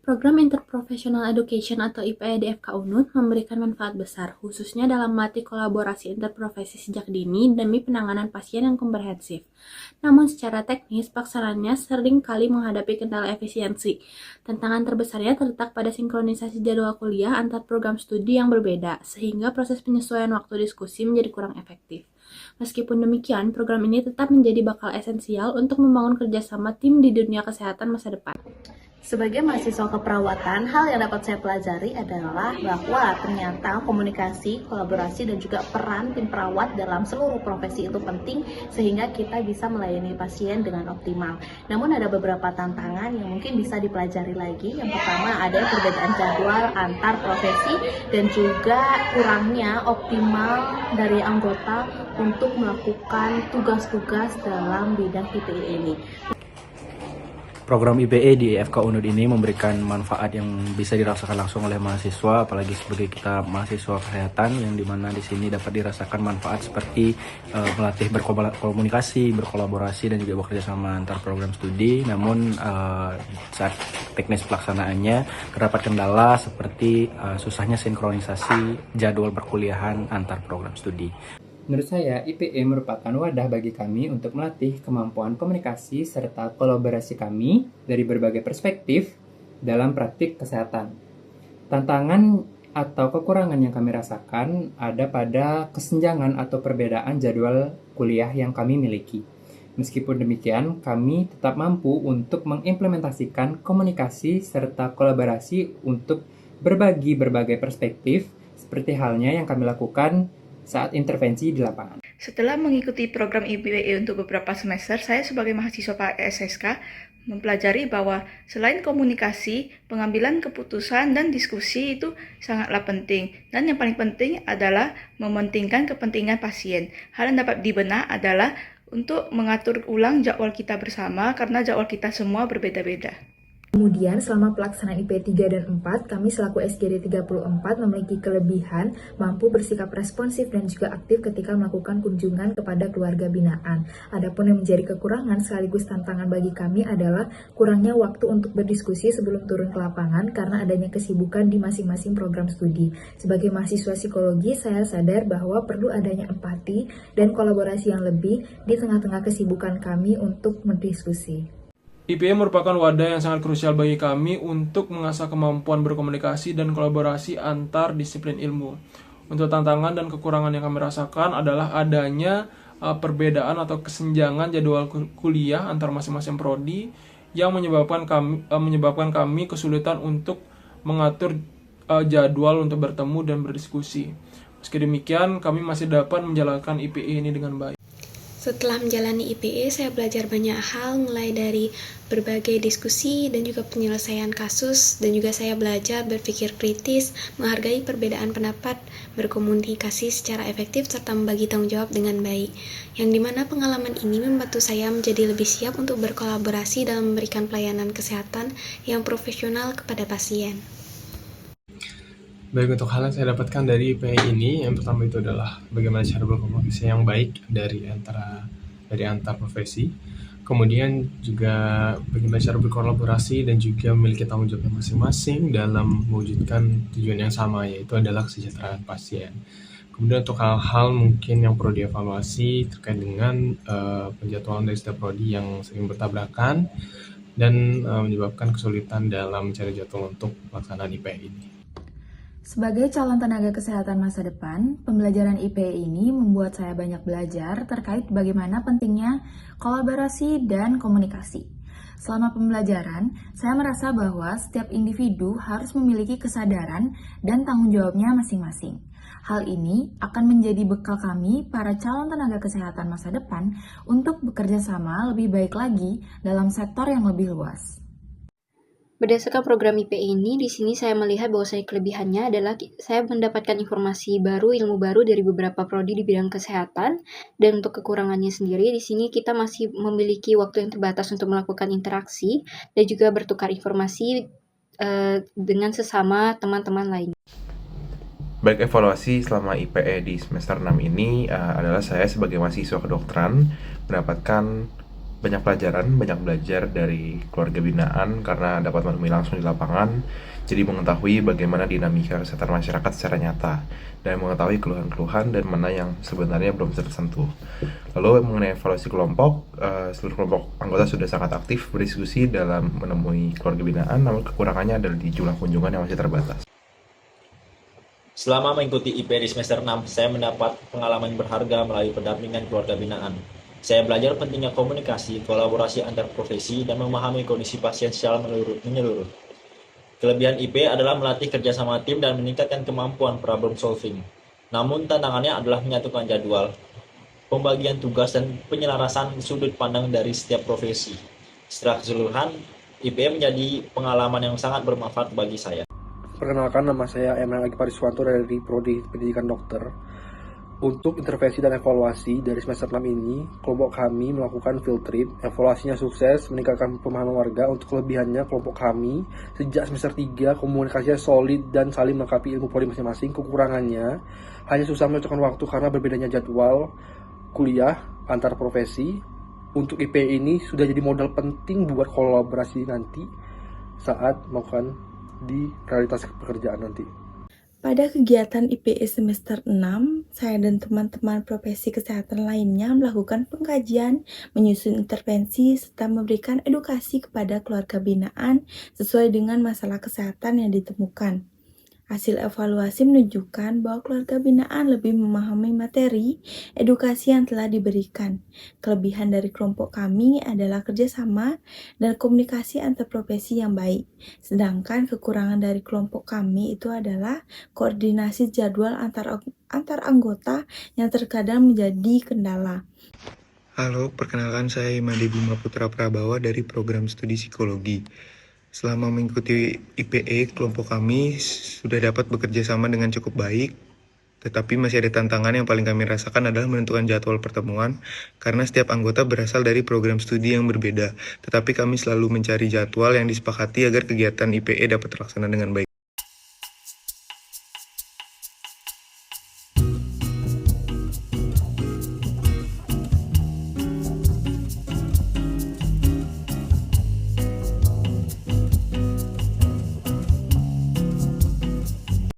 Program Interprofessional Education atau IPE di FK Unud memberikan manfaat besar, khususnya dalam melatih kolaborasi interprofesi sejak dini demi penanganan pasien yang komprehensif. Namun secara teknis, pelaksanaannya sering kali menghadapi kendala efisiensi. Tantangan terbesarnya terletak pada sinkronisasi jadwal kuliah antar program studi yang berbeda, sehingga proses penyesuaian waktu diskusi menjadi kurang efektif. Meskipun demikian, program ini tetap menjadi bakal esensial untuk membangun kerjasama tim di dunia kesehatan masa depan. Sebagai mahasiswa keperawatan, hal yang dapat saya pelajari adalah bahwa ternyata komunikasi, kolaborasi, dan juga peran tim perawat dalam seluruh profesi itu penting sehingga kita bisa melayani pasien dengan optimal. Namun ada beberapa tantangan yang mungkin bisa dipelajari lagi. Yang pertama ada perbedaan jadwal antar profesi dan juga kurangnya optimal dari anggota untuk melakukan tugas-tugas dalam bidang IPE ini. Program IPE di FK Unud ini memberikan manfaat yang bisa dirasakan langsung oleh mahasiswa, apalagi sebagai kita mahasiswa kesehatan, yang dimana di sini dapat dirasakan manfaat seperti melatih berkomunikasi, berkolaborasi, dan juga bekerja sama antar program studi. Namun saat teknis pelaksanaannya terdapat kendala seperti susahnya sinkronisasi jadwal perkuliahan antar program studi. Menurut saya, IPE merupakan wadah bagi kami untuk melatih kemampuan komunikasi serta kolaborasi kami dari berbagai perspektif dalam praktik kesehatan. Tantangan atau kekurangan yang kami rasakan ada pada kesenjangan atau perbedaan jadwal kuliah yang kami miliki. Meskipun demikian, kami tetap mampu untuk mengimplementasikan komunikasi serta kolaborasi untuk berbagi berbagai perspektif, seperti halnya yang kami lakukan saat intervensi di lapangan. Setelah mengikuti program IPE untuk beberapa semester, saya sebagai mahasiswa SSK mempelajari bahwa selain komunikasi, pengambilan keputusan dan diskusi itu sangatlah penting. Dan yang paling penting adalah mementingkan kepentingan pasien. Hal yang dapat dibenak adalah untuk mengatur ulang jadwal kita bersama karena jadwal kita semua berbeda-beda. Kemudian, selama pelaksanaan IP 3 dan 4, kami selaku SGD 34 memiliki kelebihan mampu bersikap responsif dan juga aktif ketika melakukan kunjungan kepada keluarga binaan. Adapun yang menjadi kekurangan sekaligus tantangan bagi kami adalah kurangnya waktu untuk berdiskusi sebelum turun ke lapangan karena adanya kesibukan di masing-masing program studi. Sebagai mahasiswa psikologi, saya sadar bahwa perlu adanya empati dan kolaborasi yang lebih di tengah-tengah kesibukan kami untuk berdiskusi. IPE merupakan wadah yang sangat krusial bagi kami untuk mengasah kemampuan berkomunikasi dan kolaborasi antar disiplin ilmu. Untuk tantangan dan kekurangan yang kami rasakan adalah adanya perbedaan atau kesenjangan jadwal kuliah antar masing-masing prodi yang menyebabkan kami kesulitan untuk mengatur jadwal untuk bertemu dan berdiskusi. Meski demikian, kami masih dapat menjalankan IPE ini dengan baik. Setelah menjalani IPE, saya belajar banyak hal, mulai dari berbagai diskusi dan juga penyelesaian kasus, dan juga saya belajar berpikir kritis, menghargai perbedaan pendapat, berkomunikasi secara efektif, serta membagi tanggung jawab dengan baik. Yang dimana pengalaman ini membantu saya menjadi lebih siap untuk berkolaborasi dalam memberikan pelayanan kesehatan yang profesional kepada pasien. Baik, untuk hal yang saya dapatkan dari IPE ini, yang pertama itu adalah bagaimana cara berkomunikasi yang baik dari antar profesi. Kemudian juga bagaimana cara berkolaborasi dan juga memiliki tanggung jawab masing-masing dalam mewujudkan tujuan yang sama, yaitu adalah kesejahteraan pasien. Kemudian untuk hal-hal mungkin yang perlu dievaluasi terkait dengan penjadwalan dari setiap prodi yang sering bertabrakan dan menyebabkan kesulitan dalam mencari jadwal untuk pelaksanaan IPE ini. Sebagai calon tenaga kesehatan masa depan, pembelajaran IPE ini membuat saya banyak belajar terkait bagaimana pentingnya kolaborasi dan komunikasi. Selama pembelajaran, saya merasa bahwa setiap individu harus memiliki kesadaran dan tanggung jawabnya masing-masing. Hal ini akan menjadi bekal kami, para calon tenaga kesehatan masa depan, untuk bekerja sama lebih baik lagi dalam sektor yang lebih luas. Berdasarkan program IPE ini, di sini saya melihat bahwa kelebihannya adalah saya mendapatkan informasi baru, ilmu baru dari beberapa prodi di bidang kesehatan. Dan untuk kekurangannya sendiri, di sini kita masih memiliki waktu yang terbatas untuk melakukan interaksi dan juga bertukar informasi dengan sesama teman-teman lainnya. Baik, evaluasi selama IPE di semester 6 ini adalah saya sebagai mahasiswa kedokteran mendapatkan banyak pelajaran, banyak belajar dari keluarga binaan karena dapat menemui langsung di lapangan, jadi mengetahui bagaimana dinamika kesehatan masyarakat secara nyata, dan mengetahui keluhan-keluhan dan mana yang sebenarnya belum tersentuh. Lalu mengenai evaluasi kelompok, seluruh kelompok anggota sudah sangat aktif berdiskusi dalam menemui keluarga binaan, namun kekurangannya adalah di jumlah kunjungan yang masih terbatas. Selama mengikuti IP di semester 6, saya mendapat pengalaman berharga melalui pendampingan keluarga binaan. Saya belajar pentingnya komunikasi, kolaborasi antar profesi, dan memahami kondisi pasien secara menyeluruh. Kelebihan IP adalah melatih kerjasama tim dan meningkatkan kemampuan problem solving. Namun tantangannya adalah menyatukan jadwal, pembagian tugas, dan penyelarasan sudut pandang dari setiap profesi. Setelah keseluruhan, IP menjadi pengalaman yang sangat bermanfaat bagi saya. Perkenalkan, nama saya Emil Agi Pariswanto dari Prodi Pendidikan Dokter. Untuk intervensi dan evaluasi dari semester 6 ini, kelompok kami melakukan field trip. Evaluasinya sukses, meningkatkan pemahaman warga. Untuk kelebihannya, kelompok kami sejak semester 3 komunikasinya solid dan saling melengkapi ilmu prodi masing-masing. Kekurangannya, hanya susah mencocokkan waktu karena berbedanya jadwal kuliah antar profesi. Untuk IP ini sudah jadi modal penting buat kolaborasi nanti saat melakukan di realitas pekerjaan nanti. Pada kegiatan IPE semester 6, saya dan teman-teman profesi kesehatan lainnya melakukan pengkajian, menyusun intervensi, serta memberikan edukasi kepada keluarga binaan sesuai dengan masalah kesehatan yang ditemukan. Hasil evaluasi menunjukkan bahwa keluarga binaan lebih memahami materi edukasi yang telah diberikan. Kelebihan dari kelompok kami adalah kerjasama dan komunikasi antar profesi yang baik. Sedangkan kekurangan dari kelompok kami itu adalah koordinasi jadwal antar anggota yang terkadang menjadi kendala. Halo, perkenalkan saya Imade Bima Putra Prabawa dari program studi psikologi. Selama mengikuti IPE, kelompok kami sudah dapat bekerja sama dengan cukup baik, tetapi masih ada tantangan yang paling kami rasakan adalah menentukan jadwal pertemuan, karena setiap anggota berasal dari program studi yang berbeda, tetapi kami selalu mencari jadwal yang disepakati agar kegiatan IPE dapat terlaksana dengan baik.